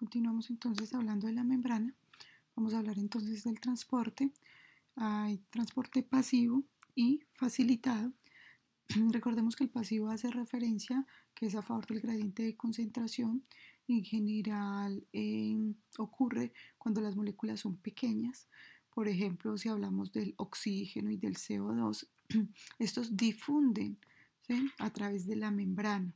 Continuamos entonces hablando de la membrana. Vamos a hablar entonces del transporte. Hay transporte pasivo y facilitado. Recordemos que el pasivo hace referencia que es a favor del gradiente de concentración. En general ocurre cuando las moléculas son pequeñas. Por ejemplo, si hablamos del oxígeno y del CO2, estos difunden, ¿sí?, a través de la membrana,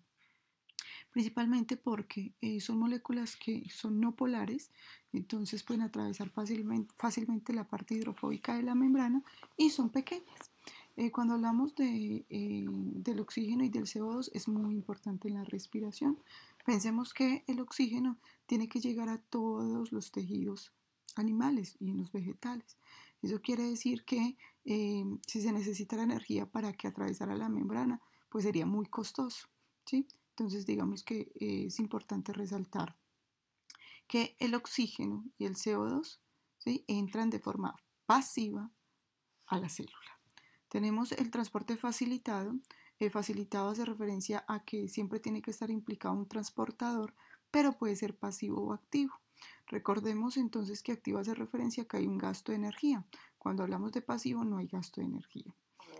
principalmente porque son moléculas que son no polares, entonces pueden atravesar fácilmente la parte hidrofóbica de la membrana y son pequeñas. Cuando hablamos del oxígeno y del CO2 es muy importante en la respiración. Pensemos que el oxígeno tiene que llegar a todos los tejidos animales y en los vegetales. Eso quiere decir que si se necesita la energía para que atravesara la membrana, pues sería muy costoso, ¿sí? Entonces, digamos que es importante resaltar que el oxígeno y el CO2, ¿sí?, entran de forma pasiva a la célula. Tenemos el transporte facilitado. El facilitado hace referencia a que siempre tiene que estar implicado un transportador, pero puede ser pasivo o activo. Recordemos entonces que activo hace referencia a que hay un gasto de energía. Cuando hablamos de pasivo no hay gasto de energía.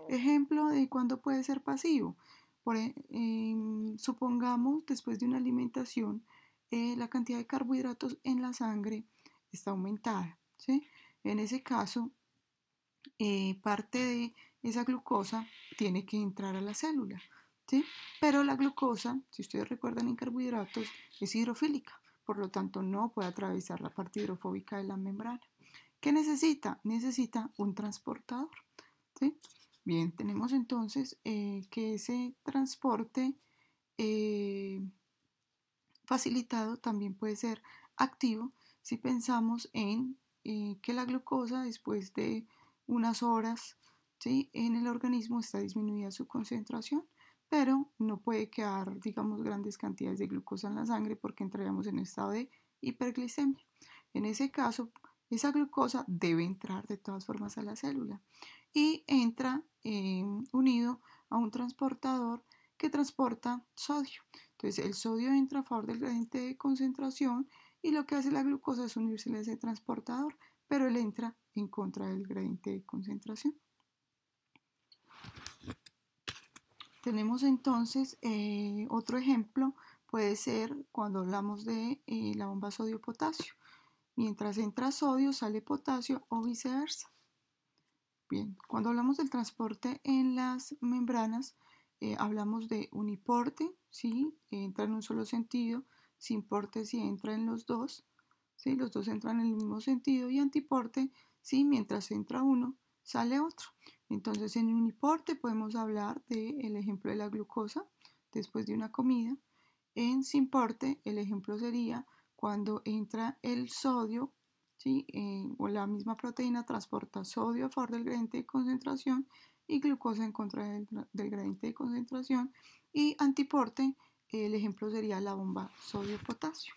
Ejemplo de cuándo puede ser pasivo. Supongamos después de una alimentación la cantidad de carbohidratos en la sangre está aumentada, ¿sí? En ese caso, parte de esa glucosa tiene que entrar a la célula, ¿sí? Pero la glucosa, si ustedes recuerdan en carbohidratos, es hidrofílica, por lo tanto no puede atravesar la parte hidrofóbica de la membrana. ¿Qué necesita? Necesita un transportador, ¿sí? Bien, tenemos entonces que ese transporte facilitado también puede ser activo si pensamos en que la glucosa después de unas horas, ¿sí?, en el organismo está disminuida su concentración, pero no puede quedar, digamos, grandes cantidades de glucosa en la sangre porque entraríamos en estado de hiperglicemia. En ese caso, esa glucosa debe entrar de todas formas a la célula y entra unido a un transportador que transporta sodio. Entonces el sodio entra a favor del gradiente de concentración y lo que hace la glucosa es unirse a ese transportador, pero él entra en contra del gradiente de concentración. Tenemos entonces otro ejemplo, puede ser cuando hablamos de la bomba sodio-potasio. Mientras entra sodio sale potasio o viceversa. Bien, cuando hablamos del transporte en las membranas, hablamos de uniporte, ¿sí?, entra en un solo sentido, simporte si entra en los dos, ¿sí?, los dos entran en el mismo sentido, y antiporte, ¿sí?, mientras entra uno, sale otro. Entonces, en uniporte podemos hablar del ejemplo de la glucosa después de una comida. En simporte, el ejemplo sería cuando entra el sodio, ¿sí?, o la misma proteína transporta sodio a favor del gradiente de concentración y glucosa en contra del gradiente de concentración. Y antiporte, el ejemplo sería la bomba sodio-potasio.